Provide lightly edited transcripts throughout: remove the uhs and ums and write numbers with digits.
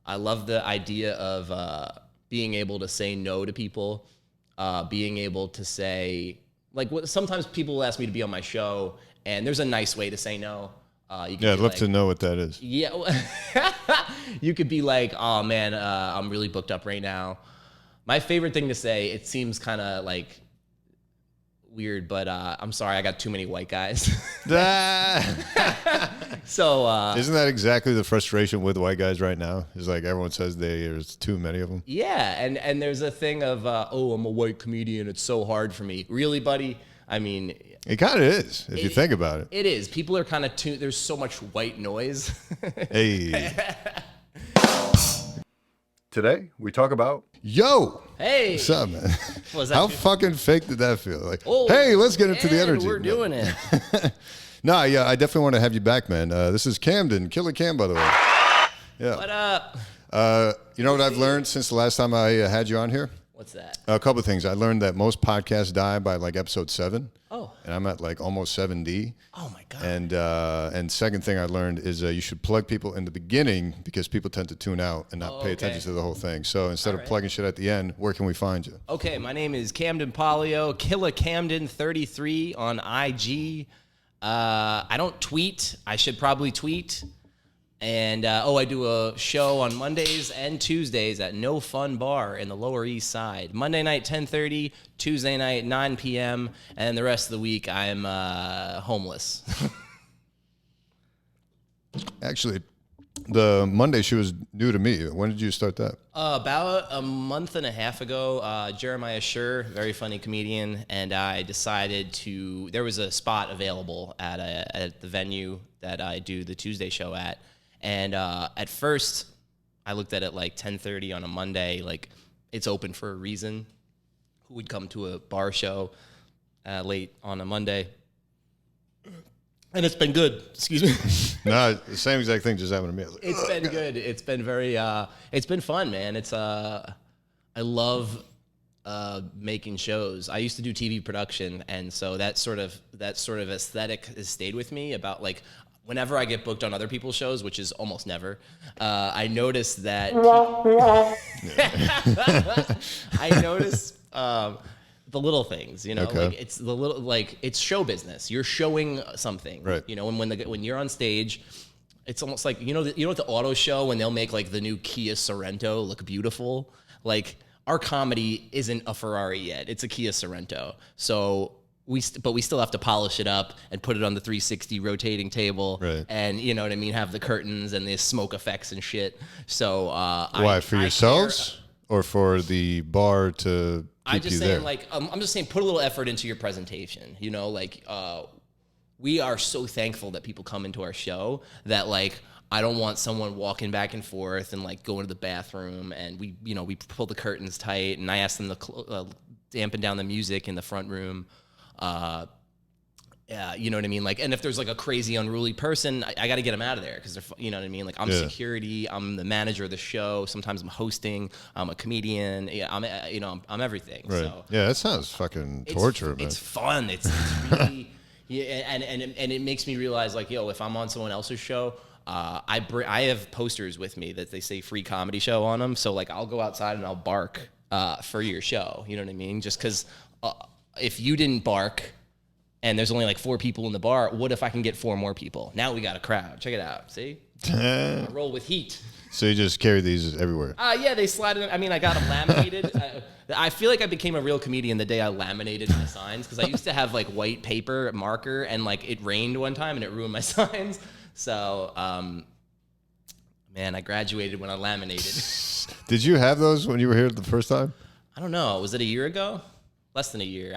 I love the idea of being able to say no to people, being able to say, like, sometimes people will ask me to be on my show, and there's a nice way to say no. I'd love to know what that is. Yeah. You could be like, oh, man, I'm really booked up right now. My favorite thing to say, it seems kind of like weird, but I'm sorry, I got too many white guys. So isn't that exactly the frustration with white guys right now? It's like everyone says there's too many of them. Yeah, and there's a thing of, oh, I'm a white comedian, it's so hard for me. Really, buddy? I mean... It kind of is, if you think about it. It is. People are kind of there's so much white noise. Hey. Today, we talk about... Yo! Hey! What's up, man? How fucking fake did that feel? Like, oh, hey, let's get into the energy. We're doing it. No, yeah, I definitely want to have you back, man. This is Camden, Killer Cam, by the way. Yeah. What up? You know what I've learned since the last time I had you on here? What's that? A couple of things. I learned that most podcasts die by like episode 7. Oh. And I'm at like almost 7D. Oh my God. And second thing I learned is you should plug people in the beginning because people tend to tune out and not pay attention to the whole thing. So instead of plugging shit at the end, where can we find you? Okay, my name is Camden Polio, Killer Camden 33 on IG. I don't tweet. I should probably tweet. And, I do a show on Mondays and Tuesdays at No Fun Bar in the Lower East Side. Monday night, 10:30, Tuesday night, 9 p.m., and the rest of the week, I'm homeless. Actually, the Monday show is new to me. When did you start that? About a month and a half ago, Jeremiah Schur, very funny comedian, and I decided there was a spot available at the venue that I do the Tuesday show at. And at first, I looked at it like 10:30 on a Monday, like it's open for a reason. Who would come to a bar show late on a Monday? And it's been good. Excuse me. No, the same exact thing just happened to me. Like, it's been good. It's been very. It's been fun, man. It's I love making shows. I used to do TV production, and so that sort of aesthetic has stayed with me. About like. Whenever I get booked on other people's shows, which is almost never, I notice that I notice the little things, you know, like it's the little, like it's show business. You're showing something, right? You know, when you're on stage, it's almost like you know at the auto show when they'll make like the new Kia Sorento look beautiful. Like our comedy isn't a Ferrari yet; it's a Kia Sorento. So. But we still have to polish it up and put it on the 360 rotating table, right. And you know what I mean, have the curtains and the smoke effects and shit. So why for yourselves or for the bar to keep you there? Like I'm just saying, put a little effort into your presentation. You know, like we are so thankful that people come into our show that like. I don't want someone walking back and forth and like going to the bathroom, and we pull the curtains tight, and I ask them to dampen down the music in the front room. Yeah, you know what I mean? Like, and if there's like a crazy unruly person, I got to get them out of there because they're, you know what I mean? Like, I'm security, I'm the manager of the show. Sometimes I'm hosting, I'm a comedian. Yeah, I'm everything. Right. So yeah, that sounds fucking torture, man. It's fun. It's really, and it makes me realize like, yo, if I'm on someone else's show, I have posters with me that they say free comedy show on them. So like, I'll go outside and I'll bark for your show. You know what I mean? Just because. If you didn't bark and there's only like 4 people in the bar, what if I can get 4 more people? Now we got a crowd. Check it out. See? I roll with heat. So you just carry these everywhere? Yeah, they slide in. I mean, I got them laminated. I feel like I became a real comedian the day I laminated my signs because I used to have like white paper marker and like it rained one time and it ruined my signs. So, man, I graduated when I laminated. Did you have those when you were here the first time? I don't know. Was it a year ago? Less than a year.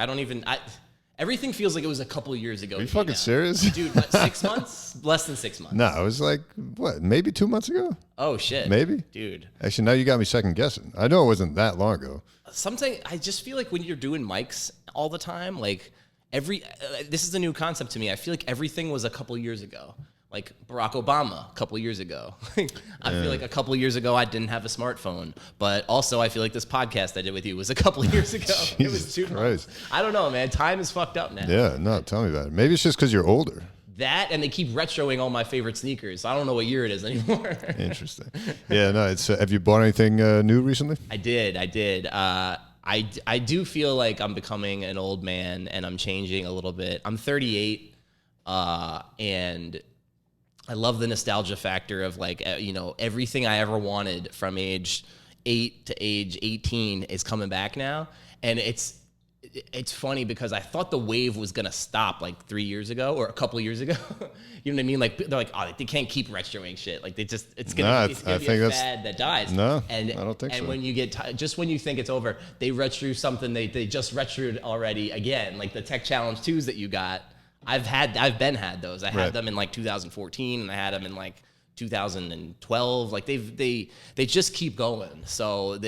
Everything feels like it was a couple of years ago. Are you fucking serious? Dude, what, 6 months? Less than 6 months. No, it was like, what, maybe 2 months ago? Oh, shit. Maybe? Dude. Actually, now you got me second guessing. I know it wasn't that long ago. Something, I just feel like when you're doing mics all the time, like this is a new concept to me. I feel like everything was a couple of years ago. Like Barack Obama a couple of years ago. I feel like a couple of years ago I didn't have a smartphone, but also I feel like this podcast I did with you was a couple of years ago. Jesus Christ. I don't know, man. Time is fucked up now. Yeah, no, tell me about it. Maybe it's just because you're older. That, and they keep retroing all my favorite sneakers. I don't know what year it is anymore. Interesting. Yeah, no, it's. Have you bought anything new recently? I did. I do feel like I'm becoming an old man and I'm changing a little bit. I'm 38, and I love the nostalgia factor of like, everything I ever wanted from age 8 to age 18 is coming back now. And it's funny because I thought the wave was going to stop like 3 years ago or a couple of years ago. You know what I mean? Like, they're like, oh, they can't keep retroing shit. Like, it's going to be a fad that dies. No, and, I don't think so. And when you get, just when you think it's over, they retro something they just retroed already again. Like the Tech Challenge 2s that you got. I've had those. I had them in like 2014 and I had them in like 2012. Like they just keep going. So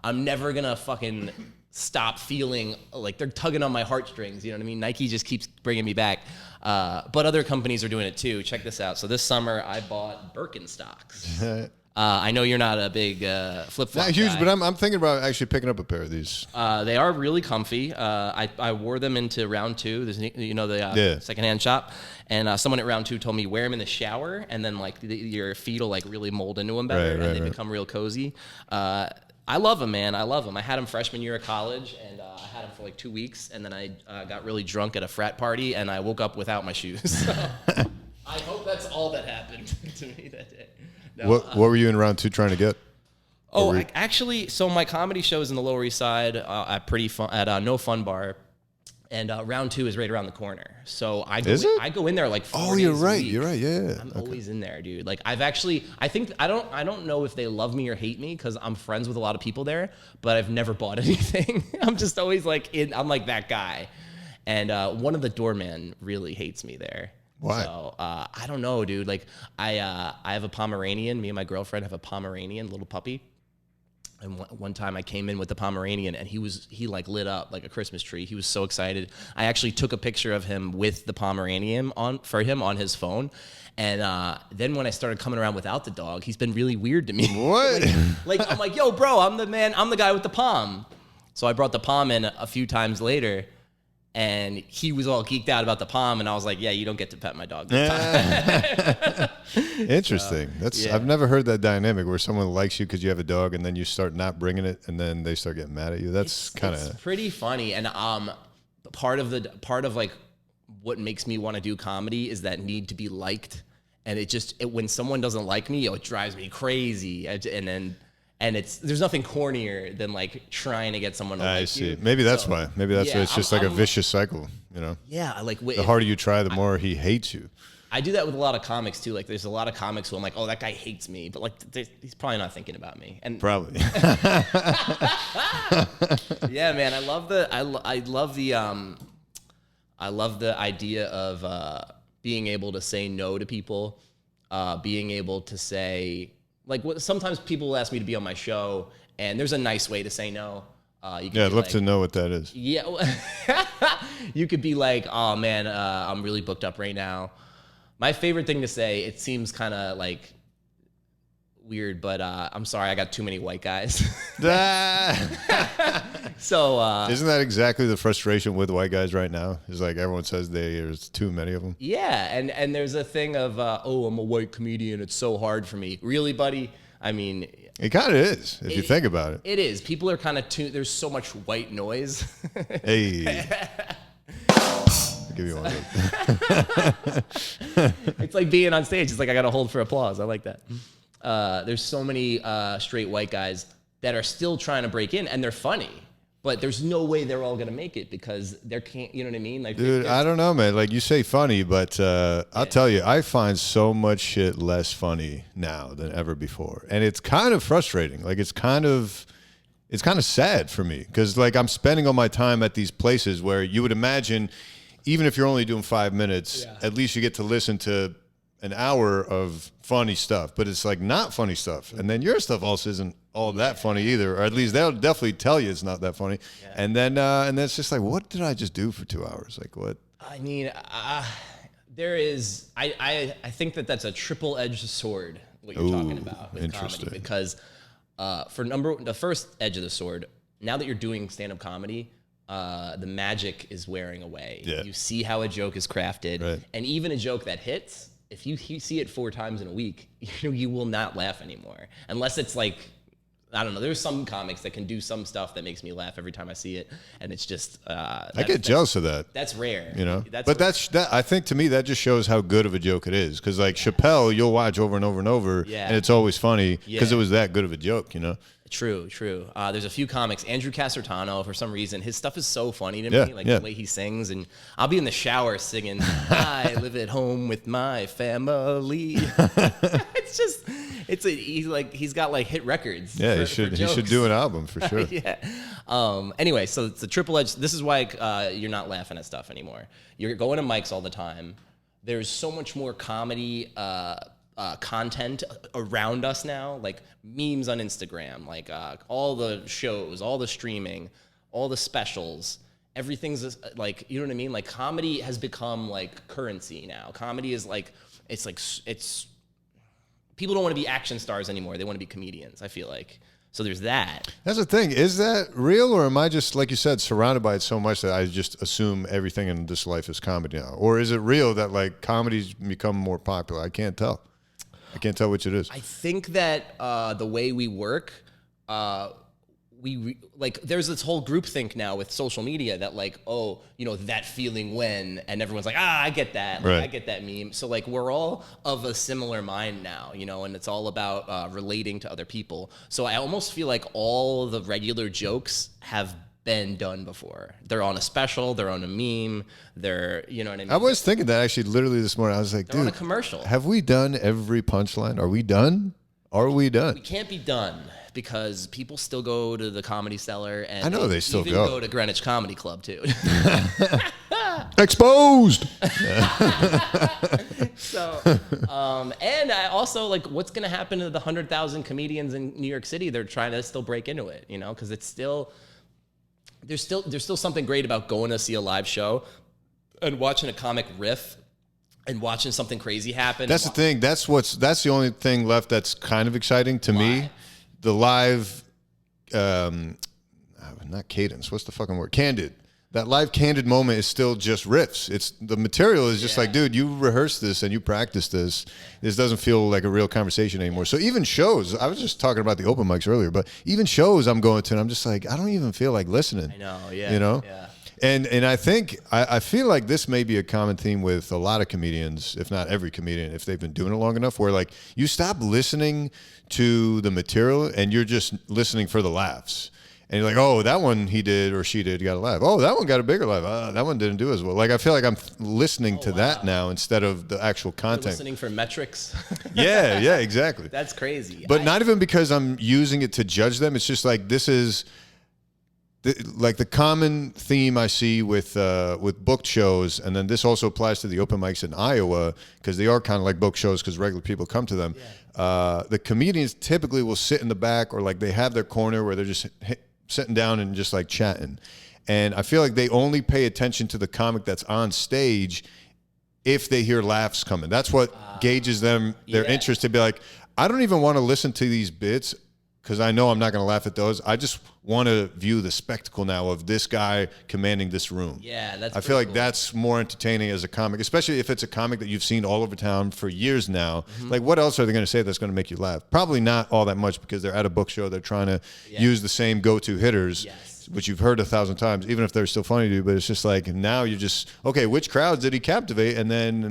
I'm never going to fucking stop feeling like they're tugging on my heartstrings. You know what I mean? Nike just keeps bringing me back. But other companies are doing it too. Check this out. So this summer I bought Birkenstocks. I know you're not a big flip-flop Not huge, guy. but I'm thinking about actually picking up a pair of these. They are really comfy. I wore them into round 2. There's, the secondhand shop. And someone at round 2 told me wear them in the shower, and then like your feet will like really mold into them better, and they become real cozy. I love them, man. I love them. I had them freshman year of college, and I had them for like 2 weeks, and then I got really drunk at a frat party, and I woke up without my shoes. So I hope that's all that happened to me that day. No, what were you in round 2 trying to get? Actually, so my comedy show is in the Lower East Side at No Fun Bar, and round 2 is right around the corner. So I go in there like 4 days a week. You're right. Yeah. I'm always in there, dude. Like I don't know if they love me or hate me because I'm friends with a lot of people there, but I've never bought anything. I'm just always like I'm like that guy, and one of the doormen really hates me there. Why? So I don't know, dude. Like I have a Pomeranian. Me and my girlfriend have a Pomeranian, little puppy. And one time I came in with the Pomeranian, and he like lit up like a Christmas tree. He was so excited. I actually took a picture of him with the Pomeranian for him on his phone. And then when I started coming around without the dog, he's been really weird to me. What? like I'm like, yo, bro, I'm the guy with the Pom. So I brought the Pom in a few times later. And he was all geeked out about the Pom, and I was like, "Yeah, you don't get to pet my dog." Interesting. I've never heard that dynamic where someone likes you because you have a dog, and then you start not bringing it, and then they start getting mad at you. That's kind of pretty funny. And part of like what makes me want to do comedy is that need to be liked, and when someone doesn't like me, it drives me crazy, And there's nothing cornier than like trying to get someone to like you. I see. Maybe that's why. Maybe that's why it's just like a vicious cycle, you know? Yeah. Like the harder you try, the more he hates you. I do that with a lot of comics too. Like there's a lot of comics who I'm like, oh, that guy hates me. But like he's probably not thinking about me. And probably. Yeah, man. I love the idea of being able to say no to people, being able to say, like, sometimes people will ask me to be on my show, and there's a nice way to say no. I'd love to know what that is. Yeah. You could be like, oh, man, I'm really booked up right now. My favorite thing to say, it seems kind of like weird, but I'm sorry, I got too many white guys. So isn't that exactly the frustration with white guys right now? It's like everyone says there's too many of them. Yeah, and there's a thing of I'm a white comedian, it's so hard for me. Really, buddy? I mean, it kind of is if you think about it. It is. People are kind of there's so much white noise. Hey. I'll give you one of those. It's like being on stage. It's like I got to hold for applause. I like that. There's so many straight white guys that are still trying to break in, and they're funny. But there's no way they're all gonna make it because there can't. You know what I mean? Like, dude, I don't know, man. Like you say, funny, but I'll tell you, I find so much shit less funny now than ever before, and it's kind of frustrating. Like it's kind of sad for me because like I'm spending all my time at these places where you would imagine, even if you're only doing 5 minutes, at least you get to listen to an hour of funny stuff, but it's like not funny stuff. And then your stuff also isn't all that funny either, or at least they'll definitely tell you it's not that funny. Yeah. And then it's just like, what did I just do for 2 hours? Like what? I mean, there is, I think that's a triple-edged sword, what you're talking about with comedy, because the first edge of the sword, now that you're doing stand-up comedy, the magic is wearing away. Yeah. You see how a joke is crafted, Right. and even a joke that hits, if you see it 4 times in a week, you will not laugh anymore, unless it's like, I don't know. There's some comics that can do some stuff that makes me laugh every time I see it, and it's just. I get jealous of that. That's rare, You know, That's but that I think to me that just shows how good of a joke it is. Because like Chappelle, you'll watch over and over and over, Yeah. and it's always funny because Yeah. it was that good of a joke. You know. True. There's a few comics. Andrew Casertano, for some reason, his stuff is so funny to Yeah, me, like yeah. the way he sings. And I'll be in the shower singing, I live at home with my family. He's got like hit records. Yeah, for he should jokes. do an album for sure. Yeah. Anyway, so it's a triple edge. This is why you're not laughing at stuff anymore. You're going to mics all the time. There's so much more comedy content around us now, like memes on Instagram, like all the shows, all the streaming, all the specials. Everything's like, you know what I mean? Like comedy has become like currency now. Comedy is like, it's people don't want to be action stars anymore. They want to be comedians, I feel like. So there's that. That's the thing. Is that real, or am I just, like you said, surrounded by it so much that I just assume everything in this life is comedy now? Or is it real that like comedy's become more popular? I can't tell. I can't tell which it is. I think that the way we work, there's this whole groupthink now with social media that like, oh, you know, that feeling when, and everyone's like, I get that. Like, Right. I get that meme. So like we're all of a similar mind now, you know, and it's all about relating to other people. So I almost feel like all the regular jokes have been done before. They're on a special, they're on a meme, they're, you know what I mean? I was thinking that actually literally this morning. I was like, They're on a dude, commercial. have we done every punchline? Are we done? Are we done? We can't be done because people still go to the Comedy Cellar, and I know they still even go to Greenwich Comedy Club too. Exposed. So, and I also like what's going to happen to the 100,000 comedians in New York City? They're trying to still break into it, you know, because it's still there's still something great about going to see a live show and watching a comic riff and watching something crazy happen. That's the thing. That's the only thing left that's kind of exciting to me. The live, not cadence. What's the fucking word? Candid. That live candid moment is still just riffs. It's the material is just like, dude, you rehearsed this and you practiced this. This doesn't feel like a real conversation anymore. So even shows, I was just talking about the open mics earlier, but even shows I'm going to, and I'm just like, I don't even feel like listening. I know, yeah. You know? Yeah. And I think, I feel like this may be a common theme with a lot of comedians, if not every comedian, if they've been doing it long enough, where like you stop listening to the material and you're just listening for the laughs. And you're like, oh, that one he did or she did got a laugh. Oh, that one got a bigger laugh. That one didn't do as well. Like I feel like I'm listening to that now instead of the actual You're content. listening for metrics. Yeah, exactly. That's crazy. But not even because I'm using it to judge them. It's just like this is like the common theme I see with booked shows, and then this also applies to the open mics in Iowa because they are kind of like booked shows because regular people come to them. Yeah. The comedians typically will sit in the back or like they have their corner where they're just sitting down and just like chatting. And I feel like they only pay attention to the comic that's on stage if they hear laughs coming. That's what gauges them, their interest to be like, I don't even want to listen to these bits because I know I'm not going to laugh at those. I just want to view the spectacle now of this guy commanding this room. Yeah, that's I feel like cool. that's more entertaining as a comic, especially if it's a comic that you've seen all over town for years now. Mm-hmm. Like, what else are they going to say that's going to make you laugh? Probably not all that much because they're at a book show. They're trying to use the same go-to hitters. Yes. Which you've heard 1,000 times, even if they're still funny to you, but it's just like now you're just, okay, which crowds did he captivate? And then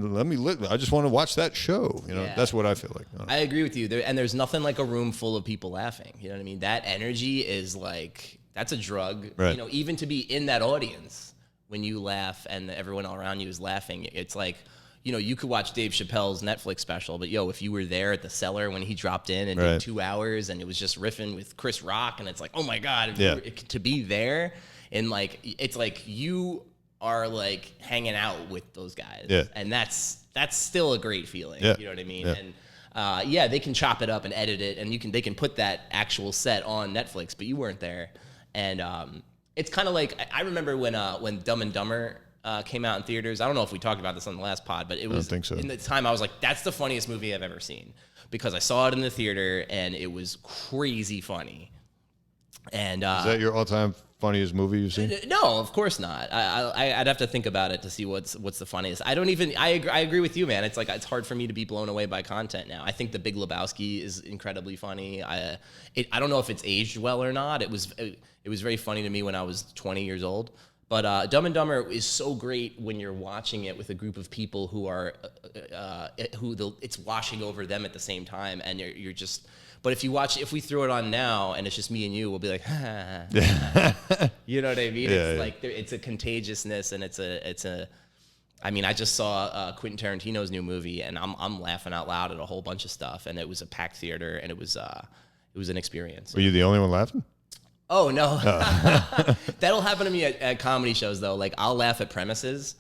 I just want to watch that show. You know, that's what I feel like. I agree with you. There's nothing like a room full of people laughing. You know what I mean? That energy is like, that's a drug. Right. You know, even to be in that audience when you laugh and everyone around you is laughing, it's like, you know, you could watch Dave Chappelle's Netflix special, but if you were there at the Cellar when he dropped in and did 2 hours and it was just riffing with Chris Rock, and it's like, oh my God, to be there and like, it's like you are like hanging out with those guys. Yeah. And that's still a great feeling. Yeah. You know what I mean? Yeah. And they can chop it up and edit it, and they can put that actual set on Netflix, but you weren't there. And it's kind of like, I remember when Dumb and Dumber came out in theaters. I don't know if we talked about this on the last pod, but it was, I don't think so. In the time I was like, that's the funniest movie I've ever seen because I saw it in the theater and it was crazy funny. And is that your all-time funniest movie you've seen? No, of course not. I'd have to think about it to see what's the funniest. I agree with you, man. It's like it's hard for me to be blown away by content now. I think The Big Lebowski is incredibly funny. I don't know if it's aged well or not. It was very funny to me when I was 20 years old. But Dumb and Dumber is so great when you're watching it with a group of people who are it's washing over them at the same time, and you're just. But if we throw it on now and it's just me and you, we'll be like, you know what I mean? It's a contagiousness, and it's a. I mean, I just saw Quentin Tarantino's new movie, and I'm laughing out loud at a whole bunch of stuff, and it was a packed theater, and it was an experience. Were you the only one laughing? Oh no, that'll happen to me at comedy shows though. Like I'll laugh at premises,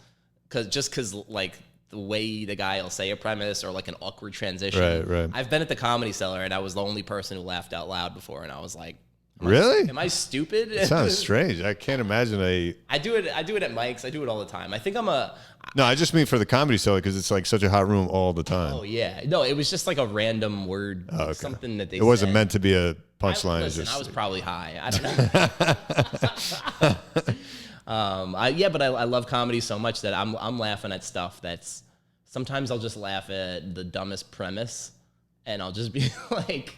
because like. The way the guy will say a premise or like an awkward transition. Right. I've been at the Comedy Cellar and I was the only person who laughed out loud before, and I was like, "Really? Am I stupid?" It sounds strange. I can't imagine I do it at mics. I do it all the time. I think I'm a. No, I just mean for the Comedy Cellar because it's like such a hot room all the time. Oh yeah, no, it was just like a random word, something that they. It wasn't said. meant to be a punchline. I was probably high. I don't know. But I love comedy so much that I'm laughing at stuff that's. Sometimes I'll just laugh at the dumbest premise, and I'll just be like,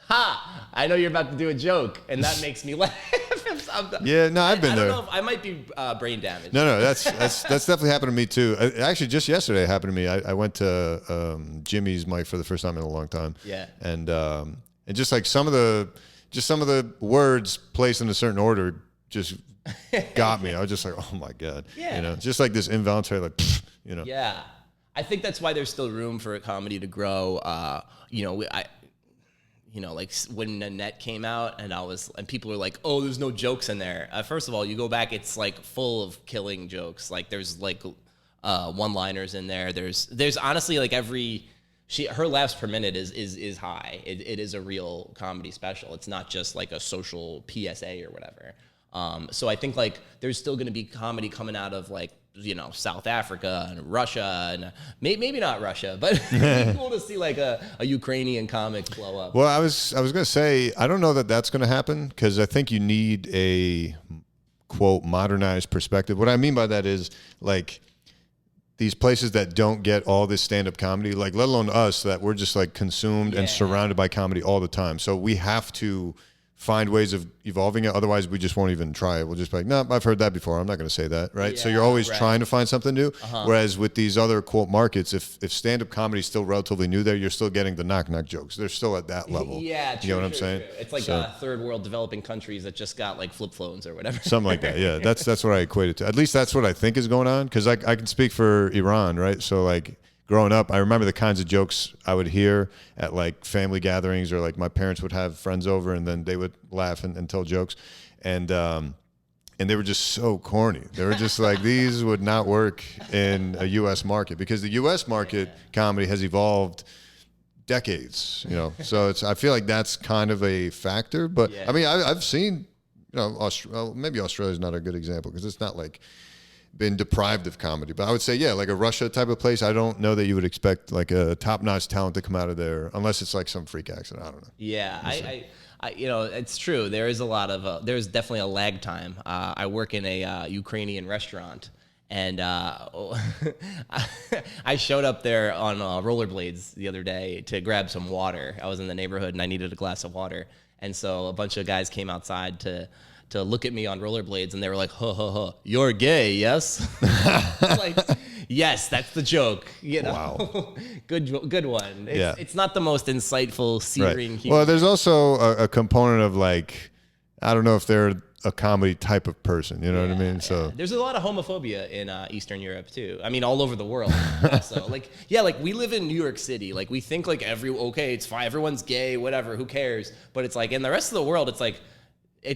"Ha! I know you're about to do a joke," and that makes me laugh. Yeah, no, I've been there. I don't know if I might be brain damaged. No, that's definitely happened to me too. Actually, just yesterday it happened to me. I went to Jimmy's mic for the first time in a long time. Yeah, and just like some of the words placed in a certain order just got me. I was just like, oh my god, yeah, just like this involuntary like, Yeah. I think that's why there's still room for comedy to grow. Like when Nanette came out, and people were like, "Oh, there's no jokes in there." First of all, you go back, it's like full of killing jokes. Like there's like one-liners in there. There's honestly like her laughs per minute is high. It is a real comedy special. It's not just like a social PSA or whatever. So I think like there's still going to be comedy coming out of like. South Africa and Russia, and maybe not Russia, but it'd be cool to see like a Ukrainian comic blow up. Well, I was gonna say I don't know that that's gonna happen because I think you need a quote modernized perspective. What I mean by that is like these places that don't get all this stand-up comedy, like let alone us, that we're just like consumed and surrounded by comedy all the time. So we have to find ways of evolving it. Otherwise, we just won't even try it. We'll just be like, no, I've heard that before. I'm not going to say that, right? So you're always trying to find something new. Whereas with these other quote markets, if stand-up comedy is still relatively new there, you're still getting the knock-knock jokes. They're still at that level. Yeah, true, you know what I'm saying? True. It's like third world developing countries that just got like flip phones or whatever. Something like that. Yeah, that's what I equate it to. At least that's what I think is going on because I can speak for Iran, right? So like growing up, I remember the kinds of jokes I would hear at like family gatherings or like my parents would have friends over and then they would laugh and tell jokes. And they were just so corny. They were just like, these would not work in a U.S. market because the U.S. market comedy has evolved decades, So I feel like that's kind of a factor. But I mean, I've seen, maybe Australia's not a good example because it's not like been deprived of comedy, but I would say, like a Russia type of place. I don't know that you would expect like a top-notch talent to come out of there unless it's like some freak accident. I don't know. Yeah, I it's true. There is a lot of, there's definitely a lag time. I work in a Ukrainian restaurant, and I showed up there on rollerblades the other day to grab some water. I was in the neighborhood and I needed a glass of water, and so a bunch of guys came outside to look at me on rollerblades, and they were like, "Ho ho ho, you're gay, yes?" Like, yes, that's the joke. Wow. Good one. It's not the most insightful, searing humor. Well, there's also a component of like, I don't know if they're a comedy type of person. You know what I mean? So there's a lot of homophobia in Eastern Europe too. I mean, all over the world. Also, like we live in New York City. Like we think like it's fine, everyone's gay, whatever, who cares? But it's like in the rest of the world, it's like.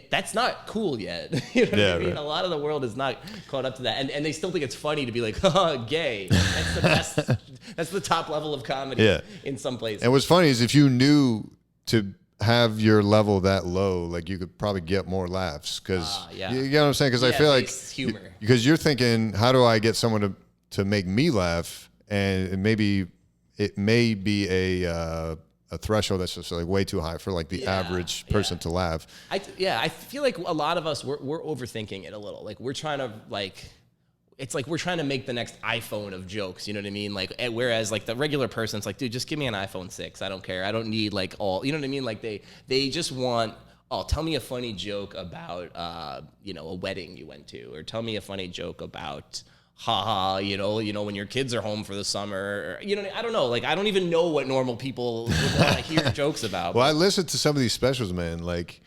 That's not cool yet. You know what I mean? Right. A lot of the world is not caught up to that. And they still think it's funny to be like, gay. That's the best. That's the top level of comedy in some places. And what's funny is if you knew to have your level that low, like you could probably get more laughs. Because you know what I'm saying? Because I feel like humor. Because you're thinking, how do I get someone to make me laugh? And it may be a a threshold that's just like way too high for like the average person to laugh. I feel like a lot of us we're overthinking it a little. Like we're trying to it's like we're trying to make the next iPhone of jokes, you know what I mean? Like, whereas like the regular person's like, dude, just give me an iPhone 6. I don't care. I don't need like all, you know what I mean? Like they just want, oh, tell me a funny joke about, you know, a wedding you went to, or tell me a funny joke about, haha, you know, when your kids are home for the summer, or, you know, I don't know. Like, I don't even know what normal people would want to hear jokes about. Well, I listened to some of these specials, man, like,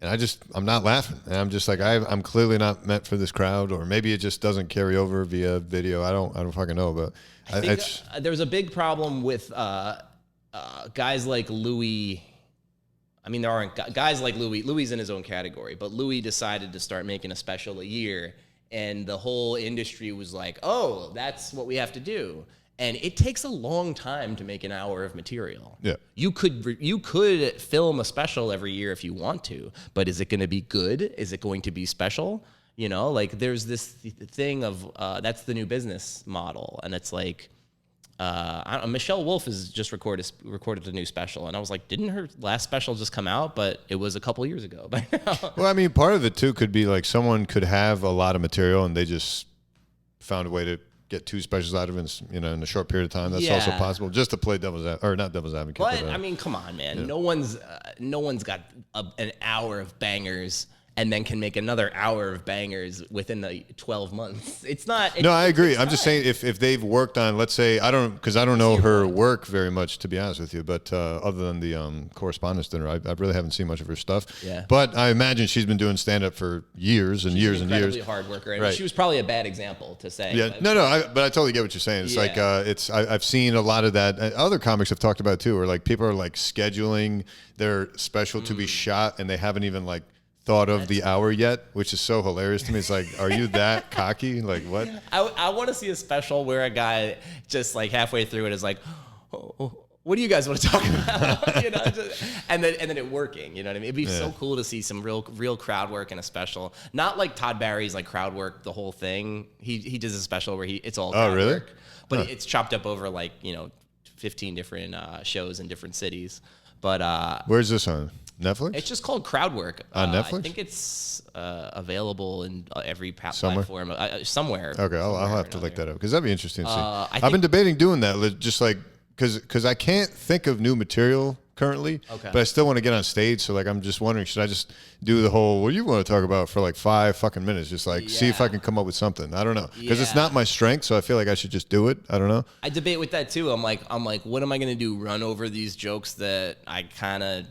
and I'm not laughing. And I'm just like, I'm clearly not meant for this crowd, or maybe it just doesn't carry over via video. I don't fucking know, but I think there's a big problem with guys like Louis. I mean, there aren't guys like Louis. Louis in his own category, but Louis decided to start making a special a year, and the whole industry was like, "Oh, that's what we have to do." And it takes a long time to make an hour of material. Yeah, you could film a special every year if you want to, but is it going to be good? Is it going to be special? You know, like there's this thing of that's the new business model, and it's like. Michelle Wolf has just recorded a new special, and I was like, didn't her last special just come out? But it was a couple years ago by now. Well, I mean, part of it too could be like someone could have a lot of material and they just found a way to get 2 specials out of it, in a short period of time. That's also possible, just to play not devil's advocate. But I mean, come on, man. No one's got an hour of bangers and then can make another hour of bangers within the 12 months. It's not. No, I agree. I'm just saying if they've worked on, let's say, I don't know her work very much, to be honest with you, but other than the correspondence dinner, I really haven't seen much of her stuff. Yeah. But I imagine she's been doing stand-up for years and years and years. She's an incredibly hard worker. And she was probably a bad example to say. Yeah. But I totally get what you're saying. It's like, I've seen a lot of that. Other comics have talked about it too, where like people are like scheduling their special to be shot and they haven't even like thought of the hour yet, which is so hilarious to me. It's like, are you that cocky? Like what? I want to see a special where a guy just like halfway through it is like, oh, what do you guys want to talk about? And then it working. You know what I mean? It'd be so cool to see some real crowd work in a special. Not like Todd Barry's like crowd work the whole thing. He does a special where it's all crowd work, but it's chopped up over like 15 different shows in different cities. But where's this on? Netflix? It's just called Crowdwork. On Netflix? I think it's available in every platform. Somewhere. Okay, I'll have to look that up because that'd be interesting to see. I've been debating doing that, just like because I can't think of new material currently, but I still want to get on stage. So like, I'm just wondering, should I just do the whole what do you want to talk about for like 5 fucking minutes? Just like see if I can come up with something. I don't know because it's not my strength, so I feel like I should just do it. I don't know. I debate with that too. I'm like, what am I gonna do? Run over these jokes that I kind of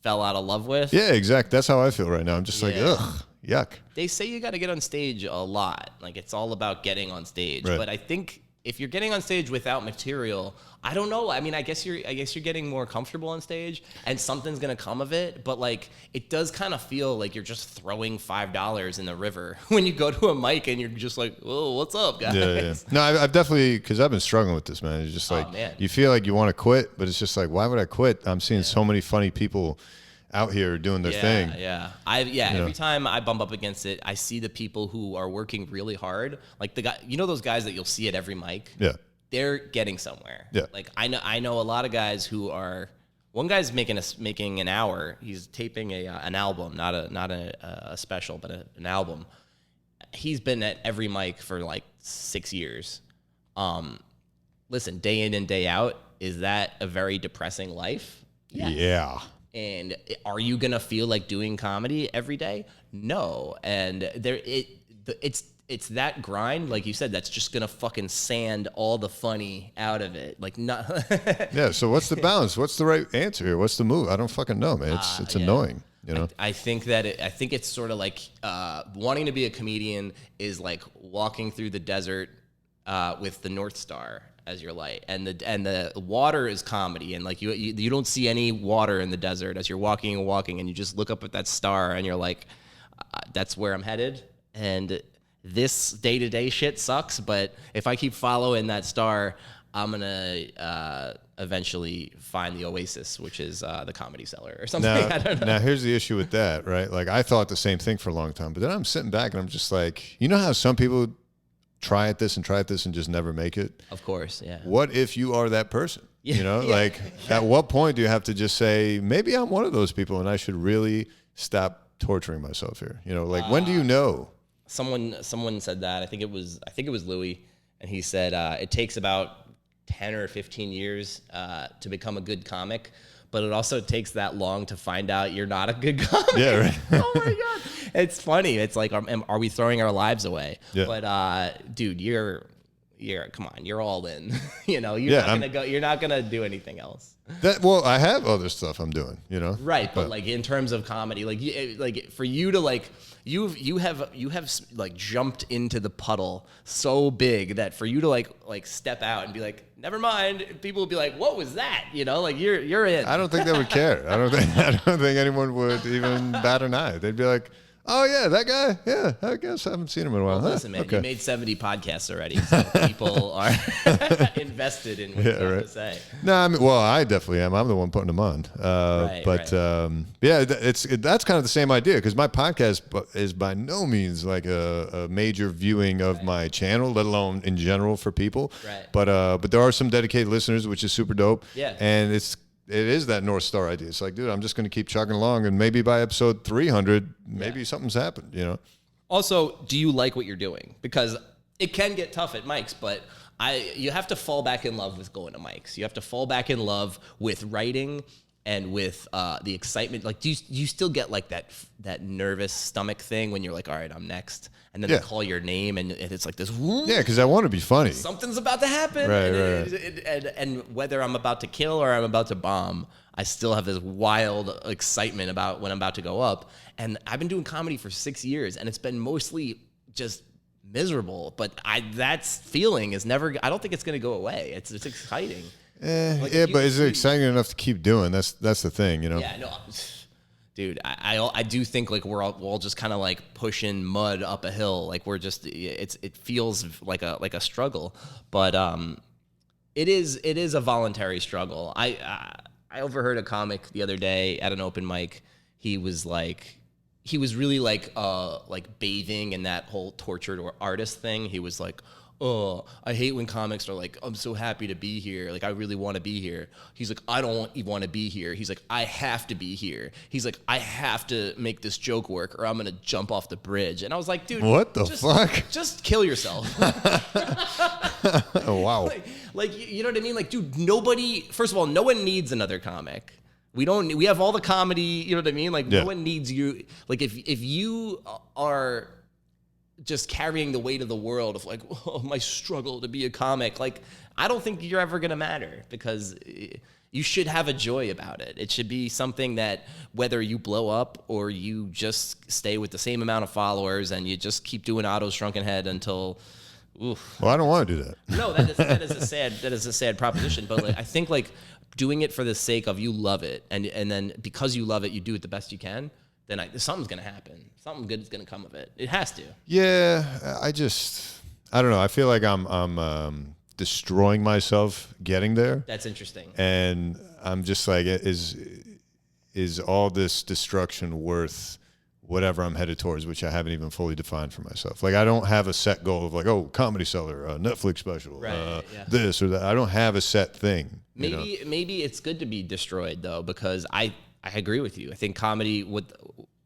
fell out of love with? Yeah, exactly. That's how I feel right now. I'm just like, ugh, yuck. They say you got to get on stage a lot. Like it's all about getting on stage. Right. But I think if you're getting on stage without material, I don't know. I mean, I guess you're getting more comfortable on stage, and something's gonna come of it. But like, it does kind of feel like you're just throwing $5 in the river when you go to a mic and you're just like, "Oh, what's up, guys?" Yeah. No, I've definitely because I've been struggling with this, man. It's just like you feel like you want to quit, but it's just like, why would I quit? I'm seeing so many funny people out here doing their thing. Yeah. Every time I bump up against it, I see the people who are working really hard. Like the guy, those guys that you'll see at every mic. Yeah. They're getting somewhere. Yeah. Like I know a lot of guys who are. One guy's making an hour. He's taping an album, not a special, but an album. He's been at every mic for like 6 years. Listen, day in and day out, is that a very depressing life? Yes. Yeah. And are you gonna feel like doing comedy every day? No. And it's that grind, like you said, that's just gonna fucking sand all the funny out of it. Like not. Yeah. So what's the balance? What's the right answer here? What's the move? I don't fucking know, man. It's annoying. I think it's sort of like wanting to be a comedian is like walking through the desert with the North Star as your light, and the water is comedy, and like you don't see any water in the desert as you're walking, and you just look up at that star, and you're like, that's where I'm headed, and this day-to-day shit sucks, but if I keep following that star, I'm gonna eventually find the oasis, which is the Comedy Cellar or something. I don't know. Now here's the issue with that, right? Like I thought the same thing for a long time, but then I'm sitting back and I'm just like, you know how some people try at this and just never make it. Of course, yeah. What if you are that person? Yeah. You know, like at what point do you have to just say, maybe I'm one of those people and I should really stop torturing myself here? You know, like when do you know? Someone said that. I think it was Louis, and he said it takes about 10 or 15 years to become a good comic, but it also takes that long to find out you're not a good comic. Yeah, right. Oh my god, it's funny. It's like, are we throwing our lives away? Yeah. But dude, you're come on, you're all in. You know, you're not gonna do anything else. Well, I have other stuff I'm doing, you know. Right, but like in terms of comedy, like for you to like you have like jumped into the puddle so big that for you to like step out and be like, never mind, people will be like, what was that? You know, like you're in. I don't think they would care. I don't think anyone would even bat an eye. They'd be like, oh yeah, that guy. Yeah, I guess I haven't seen him in a while. Well, listen, man, you made 70 podcasts already, so people are invested in what you have to say. No, I mean, well, I definitely am. I'm the one putting them on. Yeah, that's kind of the same idea, because my podcast is by no means like a major viewing of my channel, let alone in general for people. Right. But there are some dedicated listeners, which is super dope. Yeah. And it is that North Star idea. It's like, dude, I'm just going to keep chugging along, and maybe by episode 300, maybe something's happened, you know? Also, do you like what you're doing? Because it can get tough at mics, but you have to fall back in love with going to mics. You have to fall back in love with writing and with the excitement. Like, do you still get like that nervous stomach thing when you're like, all right, I'm next, and then they call your name and it's like this. Yeah, because I want to be funny. Something's about to happen. Right. And whether I'm about to kill or I'm about to bomb, I still have this wild excitement about when I'm about to go up. And I've been doing comedy for 6 years, and it's been mostly just miserable. But that feeling is never. I don't think it's going to go away. It's exciting. But is it exciting enough to keep doing? That's the thing, you know. Yeah, no, dude. I do think like we're all just kind of like pushing mud up a hill. Like we're just it feels like a struggle, but it is a voluntary struggle. I overheard a comic the other day at an open mic. He was really like bathing in that whole tortured artist thing. He was like, oh, I hate when comics are like, I'm so happy to be here. Like, I really want to be here. He's like, I don't want to be here. He's like, I have to be here. He's like, I have to make this joke work or I'm going to jump off the bridge. And I was like, dude, what the fuck? Just kill yourself. Oh, wow. Like, you know what I mean? Like, dude, first of all, no one needs another comic. We have all the comedy, you know what I mean? Like, no one needs you. Like, if you are just carrying the weight of the world of like, oh, my struggle to be a comic, like, I don't think you're ever going to matter, because you should have a joy about it. It should be something that whether you blow up or you just stay with the same amount of followers and you just keep doing Otto's Shrunken Head until, oof. Well, I don't want to do that. No, that is a sad proposition. But like, I think like doing it for the sake of you love it, and then because you love it, you do it the best you can. Then something's gonna happen. Something good is gonna come of it. It has to. Yeah, I don't know. I feel like I'm destroying myself getting there. That's interesting. And I'm just like, is all this destruction worth whatever I'm headed towards, which I haven't even fully defined for myself. Like, I don't have a set goal of like, oh, Comedy Cellar, Netflix special, this or that. I don't have a set thing. Maybe it's good to be destroyed though, because I agree with you. I think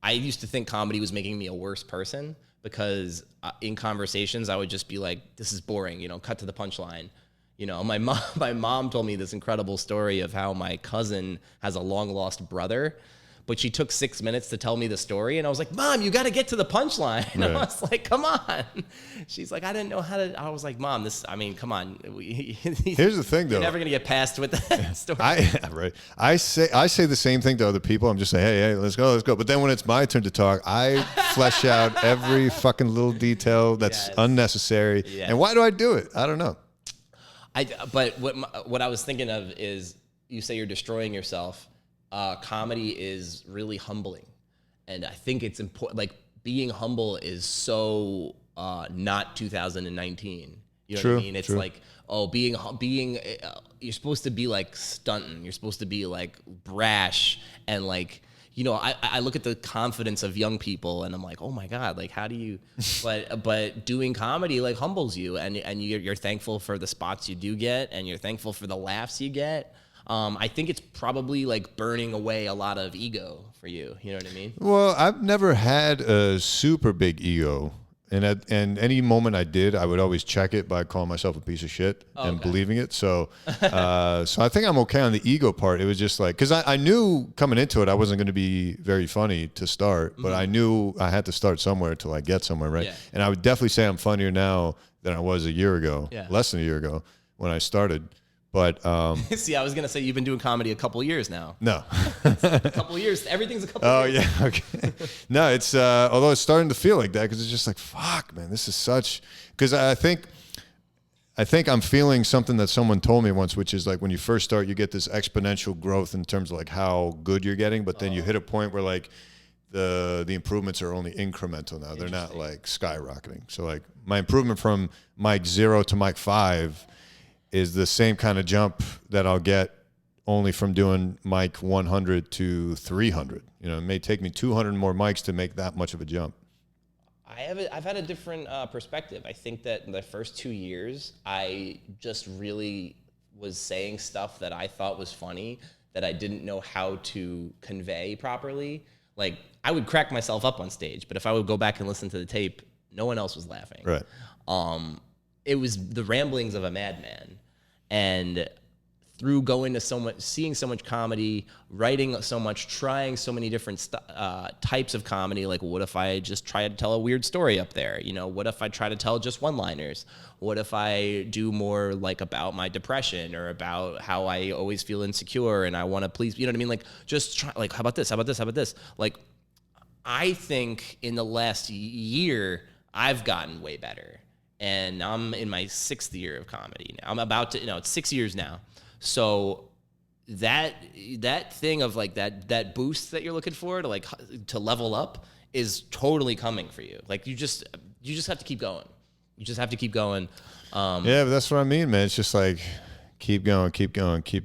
I used to think comedy was making me a worse person, because in conversations I would just be like, this is boring, you know, cut to the punchline. You know, my mom told me this incredible story of how my cousin has a long lost brother, but she took 6 minutes to tell me the story, and I was like, Mom, you got to get to the punchline. And I was like, come on. She's like, I didn't know how to. I was like, Mom, come on. Here's the thing, though. You're never gonna get past with that story. I say the same thing to other people. I'm just saying, hey, let's go. But then when it's my turn to talk, I flesh out every fucking little detail that's unnecessary. Yes. And why do I do it? I don't know. But what I was thinking of is, you say you're destroying yourself. Comedy is really humbling, and I think it's important. Like, being humble is so not 2019. You know what I mean? It's like, oh, being you're supposed to be like stunting. You're supposed to be like brash and like, you know, I look at the confidence of young people and I'm like, oh my God, like how do you, but doing comedy like humbles you, and you're thankful for the spots you do get, and you're thankful for the laughs you get. I think it's probably like burning away a lot of ego for you. You know what I mean? Well, I've never had a super big ego. And any moment I did, I would always check it by calling myself a piece of shit and believing it. So so I think I'm okay on the ego part. It was just like, because I knew coming into it, I wasn't going to be very funny to start, but I knew I had to start somewhere till I get somewhere, right? Yeah. And I would definitely say I'm funnier now than I was a year ago, less than a year ago when I started. But see, I was gonna say you've been doing comedy a couple years now. No, a couple years. Everything's a couple. Oh years. Yeah, okay. No, it's although it's starting to feel like that, because it's just like, fuck, man, this is such. Because I think I'm feeling something that someone told me once, which is like when you first start, you get this exponential growth in terms of like how good you're getting, but then you hit a point where like the improvements are only incremental now. They're not like skyrocketing. So like my improvement from mic 0 to mic 5 is the same kind of jump that I'll get only from doing mic 100 to 300. You know, it may take me 200 more mics to make that much of a jump. I've had a different perspective. I think that in the first 2 years, I just really was saying stuff that I thought was funny that I didn't know how to convey properly. Like, I would crack myself up on stage, but if I would go back and listen to the tape, no one else was laughing. Right. It was the ramblings of a madman. And through going to so much, seeing so much comedy, writing so much, trying so many different types of comedy, like what if I just try to tell a weird story up there? You know, what if I try to tell just one-liners? What if I do more like about my depression or about how I always feel insecure and I want to please, you know what I mean? Like just try, like, how about this? How about this? How about this? Like, I think in the last year, I've gotten way better. And I'm in my 6th year of comedy now. I'm about to, it's 6 years now. So that thing of like that boost that you're looking for to level up is totally coming for you. Like you just have to keep going. You just have to keep going. Yeah, but that's what I mean, man. It's just like keep going, keep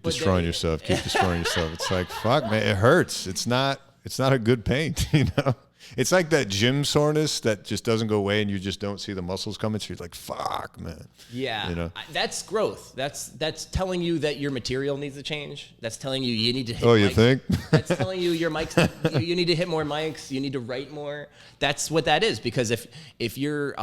destroying yourself, keep destroying yourself. It's like, fuck, man, it hurts. It's not a good pain, you know. It's like that gym soreness that just doesn't go away and you just don't see the muscles coming. So you're like, fuck, man. Yeah. You know? That's growth. That's telling you that your material needs to change. That's telling you need to hit mics. You think? That's telling you your mics, you need to hit more mics. You need to write more. That's what that is. Because if you're